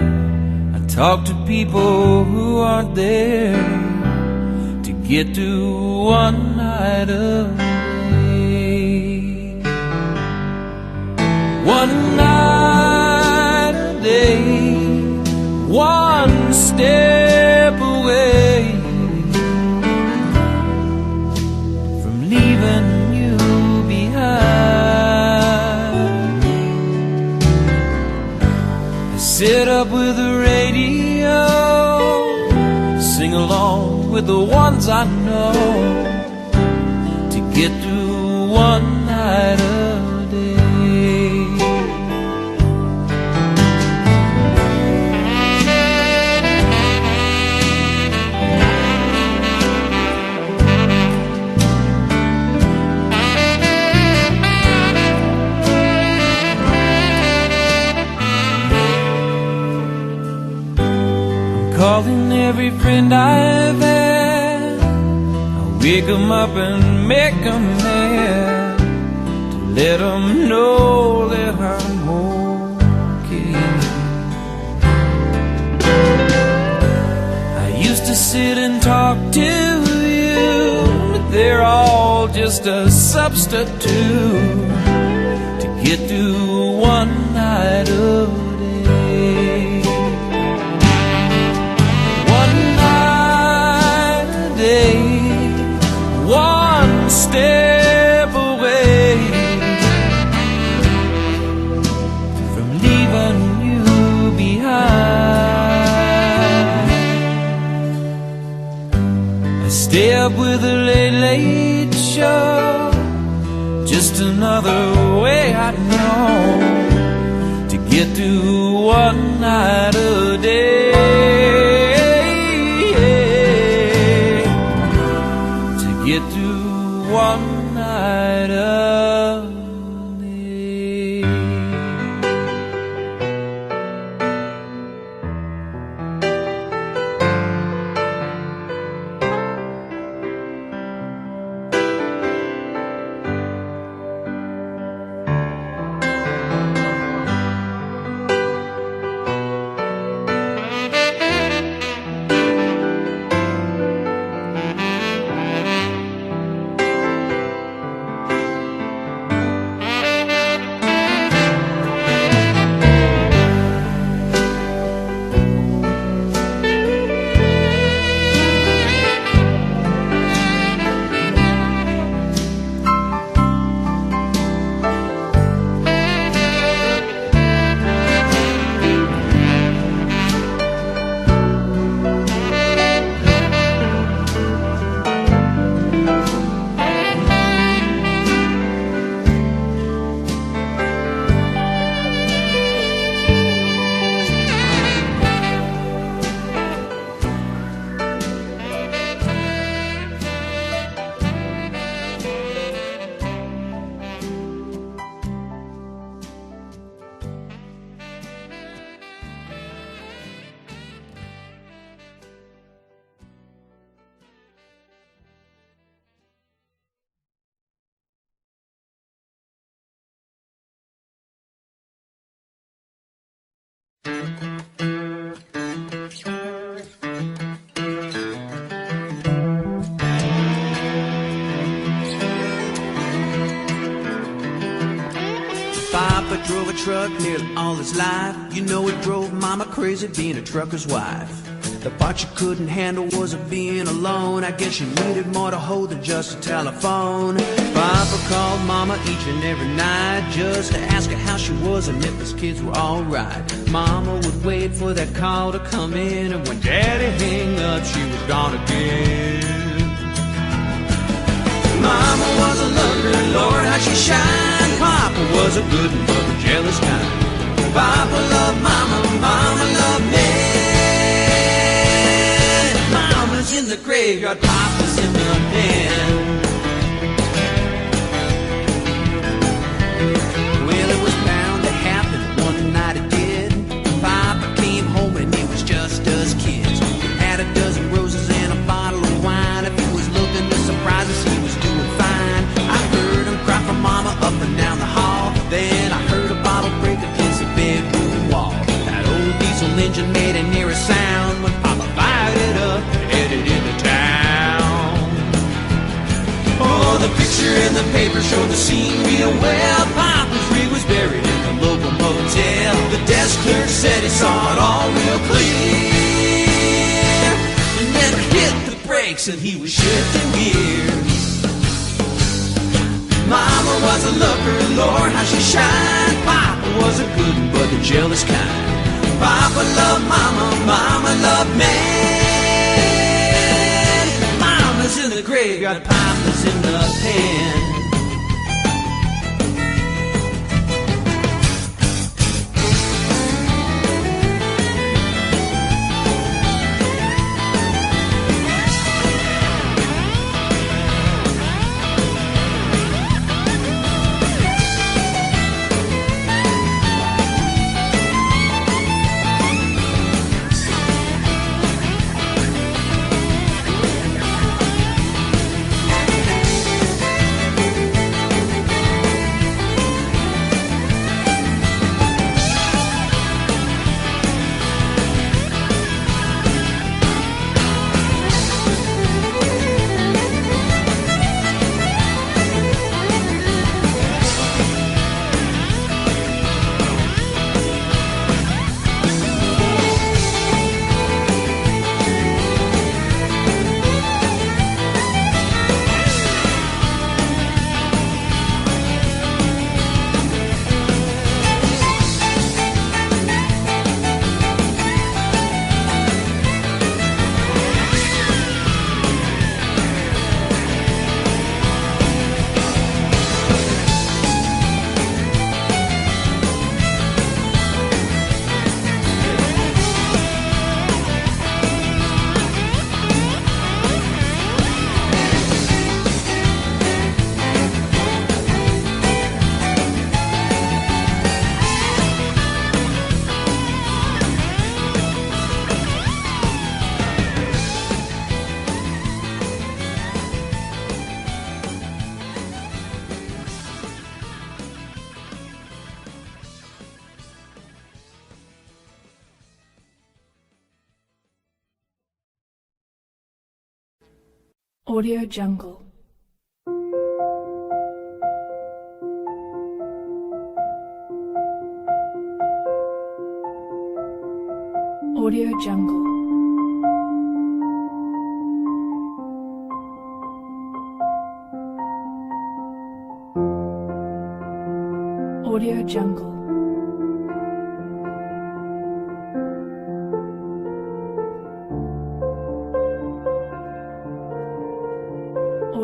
I talk to people who aren't there to get to one night of one night a day, one step away from leaving you behind. I sit up with the radio, sing along with the ones I know to get through one night a day. Calling every friend I've had. I wake 'em up and make a man, to let them know that I'm okay. I used to sit and talk to you, but they're all just a substitute to get through one night a day. One night a day, one step away from leaving you behind. I stay up with a late, late show, just another way I know to get through one night a day. To get through one night a day. Papa drove a truck nearly all his life. You know it drove Mama crazy being a trucker's wife. The part you couldn't handle was being alone. I guess you needed more to hold than just a telephone. Papa called Mama each and every night just to ask her how she was and if his kids were alright. Mama would wait for that call to come in, and when Daddy hung up, she was gone again. Mama was a looker, Lord, how she shined. Papa was a good one, but the jealous kind. Papa loved Mama, Mama loved me. Mama's in the graveyard, Papa's in the pen. Well, it was bound to happen, one night it did. Papa came home and it was just us kids. Had a dozen roses and a bottle of wine. If he was looking to surprise us, he was doing fine. I heard him cry for Mama up and down the hall. Then I heard a bottle break against the bedroom wall. That old diesel engine made an eerie sound when Papa fired it up and headed into town. Oh, the picture in the paper showed the scene real well. Papa's rig was buried in the local motel. The desk clerk said he saw it all real clear. And then he hit the brakes and he was shifting gears. Mama was a looker, Lord, how she shined. Papa was a good one, but the jealous kind. Papa loved Mama, Mama loved me. Mama's in the graveyard, Papa's in the pen. Audio Jungle. Audio Jungle. Audio Jungle.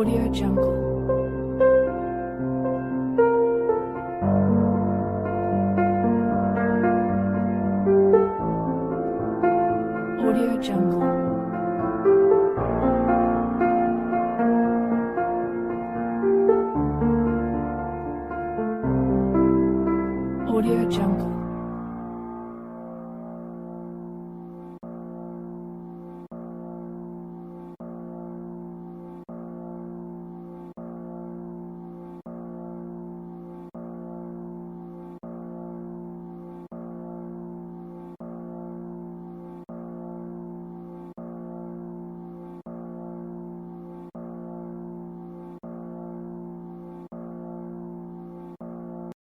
Audio Jungle. Audio Jungle. Audio Jungle.